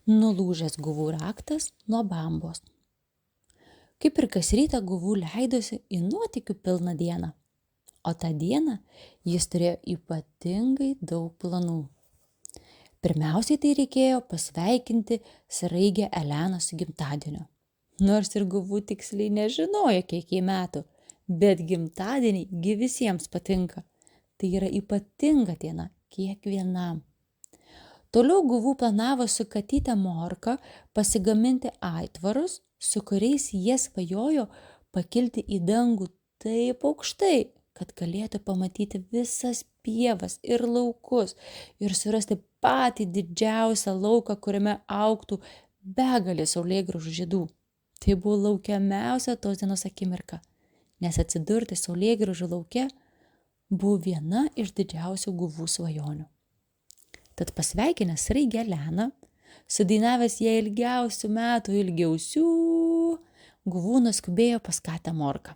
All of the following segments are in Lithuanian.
Nulūžęs guvų raktas nuo bambos. Kaip ir kas rytą guvų leidosi į nuotykių pilną dieną. O tą dieną jis turėjo ypatingai daug planų. Pirmiausiai tai reikėjo pasveikinti sraigę Eleną su gimtadieniu. Nors ir guvų tiksliai nežinojo, kiek jai metų, bet gimtadieniai gi visiems patinka. Tai yra ypatinga diena kiekvienam. Toliau guvų planavo su katyte Morka pasigaminti aitvarus, su kuriais jie svajojo pakilti į dangų taip aukštai, kad galėtų pamatyti visas pievas ir laukus ir surasti patį didžiausią lauką, kuriame augtų begalė saulėgrąžų žiedų. Tai buvo laukiamiausia tos dienos akimirka, nes atsidurti saulėgrąžų lauke buvo viena iš didžiausių guvų svajonių. Tad pasveikinęs sraigę Eleną, sudainavęs ją ilgiausių metų ilgiausių, guvų nuskubėjo pas katę Morką,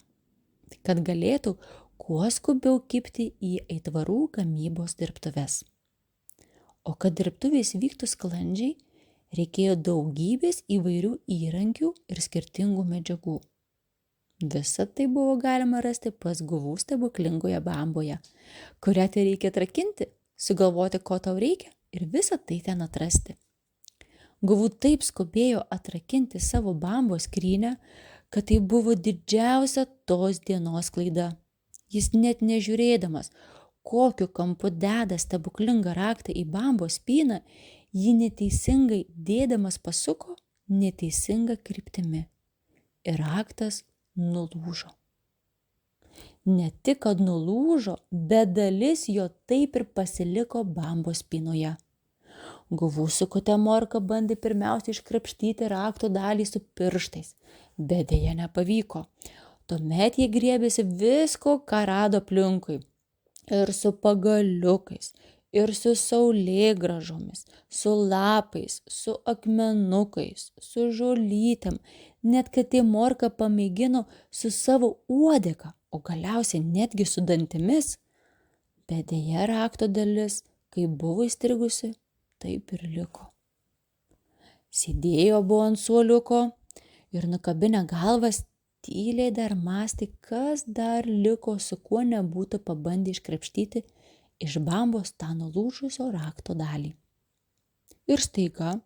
kad galėtų kuo skubiau kibti į aitvarų gamybos dirbtuves. O kad dirbtuvės vyktų sklandžiai, reikėjo daugybės įvairių įrankių ir skirtingų medžiagų. Visa tai buvo galima rasti pas guvų stebuklingoje bamboje, kurią tai reikia atrakinti, sugalvoti, ko tau reikia ir visą tai ten atrasti. Guvų taip skubėjo atrakinti savo bambos skrynią, kad tai buvo didžiausia tos dienos klaida. Jis net nežiūrėdamas, kokiu kampu deda stebuklingą raktą į bambos spyną, jį neteisingai dėdamas pasuko neteisinga kryptimi. Ir raktas nulūžo. Ne tik, kad nulūžo, bet dalis jo taip ir pasiliko bambos spynoje. Guvų sukutė Morka bandė pirmiausia iškrapštyti rakto dalį su pirštais, bet deja nepavyko. Tuomet jie griebėsi visko, ką rado aplinkui. Ir su pagaliukais, ir su saulėgrąžomis, su lapais, su akmenukais, su žolytėm. Net katė Morka pamėgino su savo uodega, o galiausiai netgi su dantimis. Bet deja rakto dalis, kai buvo įstrigusi, taip ir liko. Sėdėjo buvo ant suoliuko ir nukabinę galvas tyliai dar mąstė, kas dar liko, su kuo nebūtų pabandę iškrapštyti iš bambos tą nulūžusio rakto dalį. Ir staiga,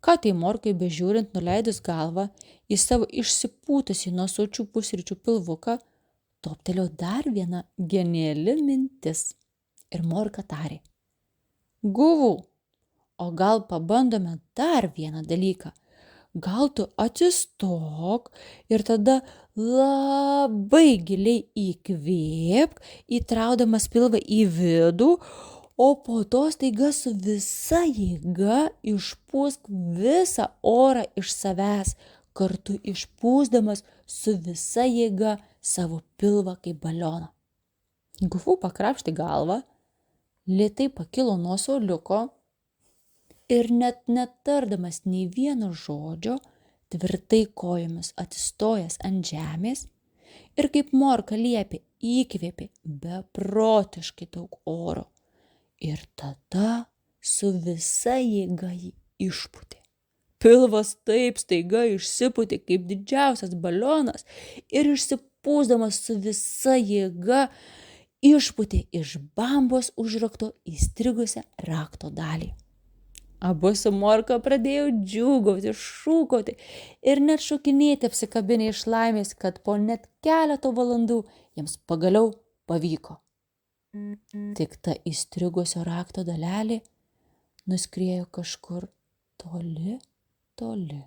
katei Morkai bežiūrint nuleidus galvą į savo išsipūtusį nuo sočių pusryčių pilvuką, toptelėjo dar viena geniali mintis. Ir Morka tarė: Guvų, o gal pabandome dar vieną dalyką? Gal tu atsistok ir tada labai giliai įkvėpk, įtraudamas pilvą į vidų, o po to staiga su visa jėga išpūsk visą orą iš savęs, kartu išpūsdamas su visa jėga savo pilvą kaip balioną. Guvų pakrapštė galvą, lėtai pakilo nuo suoliuko ir net netardamas nei vieno žodžio, tvirtai kojomis atsistojęs ant žemės ir kaip Morka liepė, įkvėpė beprotiškai daug oro. Ir tada su visa jėga jį išpūtė. Pilvas taip staiga išsipūtė kaip didžiausias balionas ir išsipūsdamas su visa jėga išpūtė iš bambos užrakto įstrigusią rakto dalį. Abu su Morka pradėjo džiūgauti, šūkauti ir net šokinėti apsikabinę iš laimės, kad po net keleto valandų jiems pagaliau pavyko. Tik ta įstrigusio rakto dalelė nuskriejo kažkur toli, toli.